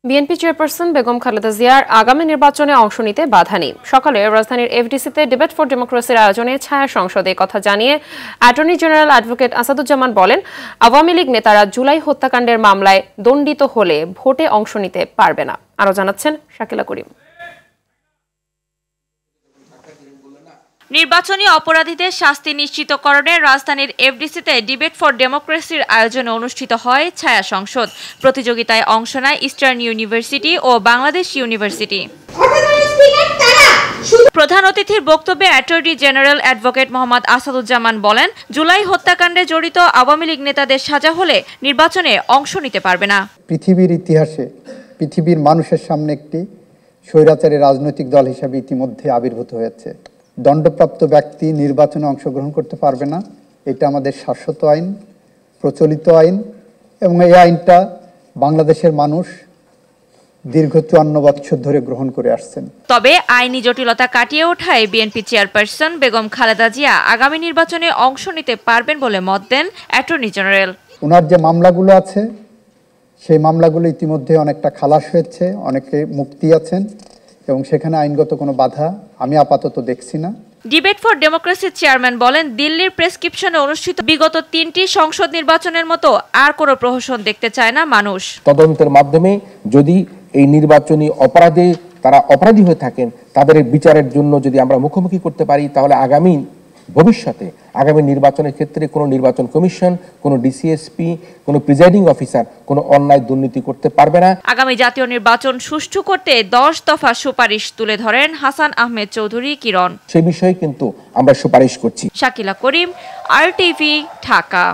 BNP chairperson Begum Khaleda জিয়ার আগামী নির্বাচনে অংশ নিতে বাধা নেই। সকালে রাজধানীর এফডিসিতে ডিবেট ফর ডেমোক্রেসির আয়োজনে ছায়া সংসদে কথা জানিয়ে অ্যাটর্নি জেনারেল অ্যাডভোকেট আসাদুজ্জামান বলেন, আওয়ামী লীগ নেতারা জুলাই হত্যাকাণ্ডের মামলায় দণ্ডিত হলে ভোটে অংশ নিতে পারবে না। আরও জানাচ্ছেন শাকিলা করিম। নির্বাচনী অপরাধীদের শাস্তি নিশ্চিতকরণে রাজধানীর এফডিসিতে ডিবেট ফর ডেমোক্রেসির আয়োজনে অনুষ্ঠিত হয় ছায়া সংসদ। প্রতিযোগিতায় অংশ নেয় ইস্টার্ন ইউনিভার্সিটি ও বাংলাদেশ ইউনিভার্সিটি। প্রধান অতিথির বক্তব্যে attorney general advocate Mohammad Asaduzzaman বলেন, জুলাই হত্যাকাণ্ডে জড়িত আওয়ামী লীগ নেতাদের সাজা হলে নির্বাচনে অংশ নিতে পারবে না। পৃথিবীর ইতিহাসে পৃথিবীর মানুষের সামনে একটি স্বৈরাচারী রাজনৈতিক দল হিসেবে ইতিমধ্যে আবির্ভূত হয়েছে। দণ্ডপ্রাপ্ত ব্যক্তি নির্বাচনে অংশগ্রহণ করতে পারবে না। এটা আমাদের শাশ্বত আইন, প্রচলিত আইন, এবং এই আইনটা বাংলাদেশের মানুষ দীর্ঘ 54 বছর ধরে গ্রহণ করে আসছেন। তবে আইনি জটিলতা কাটিয়ে ওঠায় বিএনপি চেয়ারপারসন বেগম খালেদা জিয়া আগামী নির্বাচনে অংশ নিতে পারবেন বলে মত দেন অ্যাটর্নি জেনারেল। ওনার যে মামলাগুলো আছে সেই মামলাগুলো ইতিমধ্যে অনেকটা খালাস হয়েছে, অনেকে মুক্তি আছেন, এবং সেখানে আইনগত কোনো বাধা আমি আপাতত দেখছি না। ডিবেট ফর ডেমোক্রেসির চেয়ারম্যান বলেন, দিল্লির প্রেসক্রিপশনে অনুষ্ঠিত বিগত 3টি সংসদ নির্বাচনের মতো আর কোনো প্রহসন দেখতে চায় না মানুষ। তদন্তের মাধ্যমে যদি এই নির্বাচনী অপরাধে তারা অপরাধী হয়ে থাকেন, তাদের বিচারের জন্য যদি আমরা মুখোমুখি করতে পারি, তাহলে ভবিষ্যতে আগামী নির্বাচনের ক্ষেত্রে কোনো নির্বাচন কমিশন, কোনো ডিসিএসপি, কোনো প্রিজাইডিং অফিসার কোনো অন্যায় দুর্নীতি করতে পারবে না। আগামী জাতীয় নির্বাচন সুষ্ঠু করতে 10 দফা সুপারিশ তুলে ধরেন হাসান আহমেদ চৌধুরী কিরণ। সেই বিষয়ে কিন্তু আমরা সুপারিশ করছি। শাকিলা করিম, RTV, ঢাকা।